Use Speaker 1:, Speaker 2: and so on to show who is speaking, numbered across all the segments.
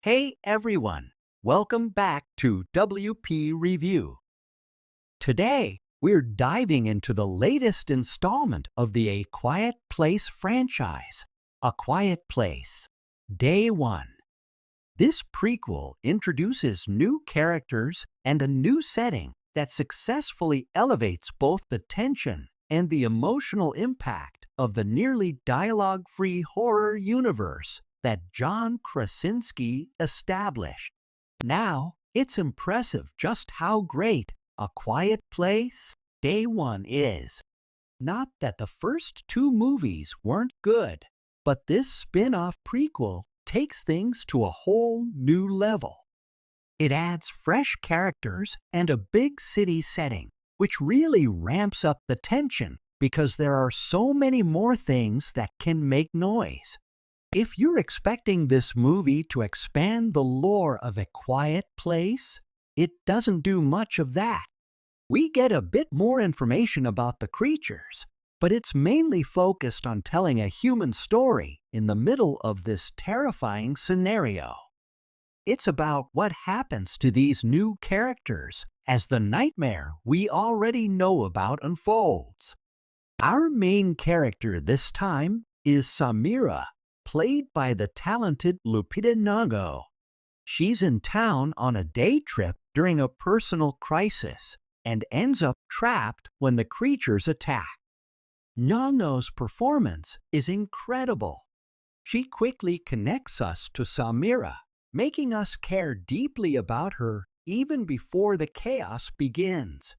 Speaker 1: Hey everyone, welcome back to WP Review. Today, we're diving into the latest installment of the A Quiet Place franchise, A Quiet Place, Day One. This prequel introduces new characters and a new setting that successfully elevates both the tension and the emotional impact of the nearly dialogue-free horror universe that John Krasinski established. Now, it's impressive just how great A Quiet Place Day One is. Not that the first two movies weren't good, but this spin-off prequel takes things to a whole new level. It adds fresh characters and a big city setting, which really ramps up the tension because there are so many more things that can make noise. If you're expecting this movie to expand the lore of A Quiet Place, it doesn't do much of that. We get a bit more information about the creatures, but it's mainly focused on telling a human story in the middle of this terrifying scenario. It's about what happens to these new characters as the nightmare we already know about unfolds. Our main character this time is Samira, played by the talented Lupita Nyong'o. She's in town on a day trip during a personal crisis and ends up trapped when the creatures attack. Nyong'o's performance is incredible. She quickly connects us to Samira, making us care deeply about her even before the chaos begins.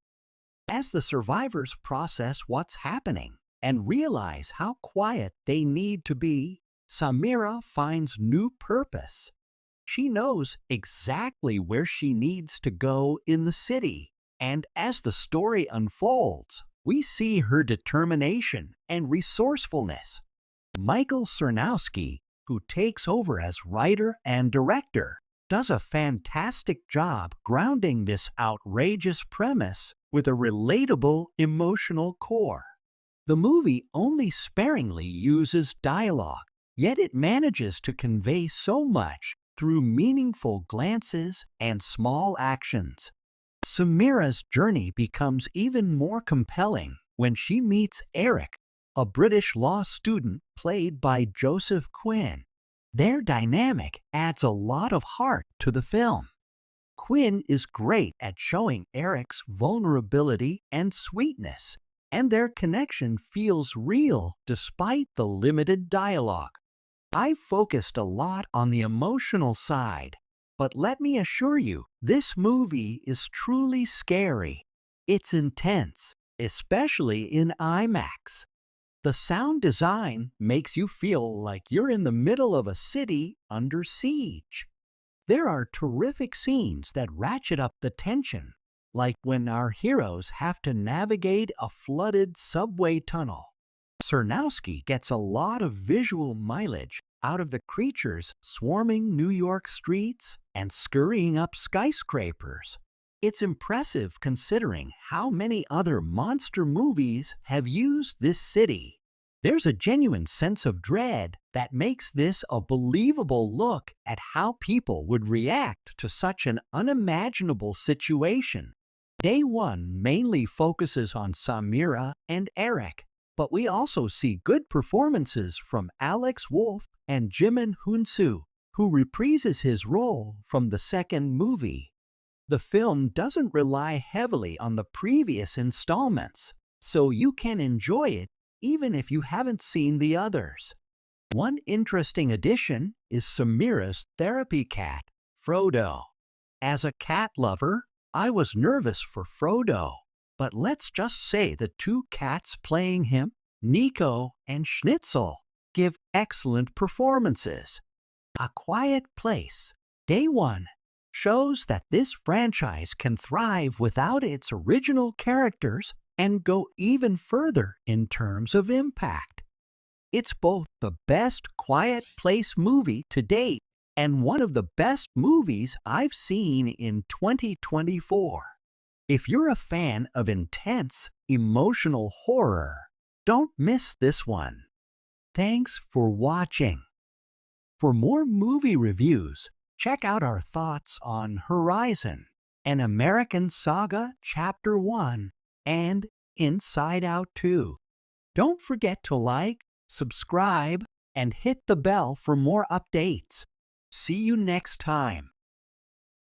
Speaker 1: As the survivors process what's happening and realize how quiet they need to be, Samira finds new purpose. She knows exactly where she needs to go in the city, and as the story unfolds, we see her determination and resourcefulness. Michael Cernowski, who takes over as writer and director, does a fantastic job grounding this outrageous premise with a relatable emotional core. The movie only sparingly uses dialogue, yet it manages to convey so much through meaningful glances and small actions. Samira's journey becomes even more compelling when she meets Eric, a British law student played by Joseph Quinn. Their dynamic adds a lot of heart to the film. Quinn is great at showing Eric's vulnerability and sweetness, and their connection feels real despite the limited dialogue. I focused a lot on the emotional side, but let me assure you, this movie is truly scary. It's intense, especially in IMAX. The sound design makes you feel like you're in the middle of a city under siege. There are terrific scenes that ratchet up the tension, like when our heroes have to navigate a flooded subway tunnel. Cernowski gets a lot of visual mileage out of the creatures swarming New York streets and scurrying up skyscrapers. It's impressive considering how many other monster movies have used this city. There's a genuine sense of dread that makes this a believable look at how people would react to such an unimaginable situation. Day One mainly focuses on Samira and Eric, but we also see good performances from Alex Wolff and Jimin Hunsu, who reprises his role from the second movie. The film doesn't rely heavily on the previous installments, so you can enjoy it even if you haven't seen the others. One interesting addition is Samira's therapy cat, Frodo. As a cat lover, I was nervous for Frodo, but let's just say the two cats playing him, Nico and Schnitzel, give excellent performances. A Quiet Place, Day One, shows that this franchise can thrive without its original characters and go even further in terms of impact. It's both the best Quiet Place movie to date and one of the best movies I've seen in 2024. If you're a fan of intense, emotional horror, don't miss this one. Thanks for watching. For more movie reviews, Check out our thoughts on Horizon, An American Saga Chapter 1, and Inside Out 2. Don't forget to like, subscribe, and hit the bell for more updates. See you next time.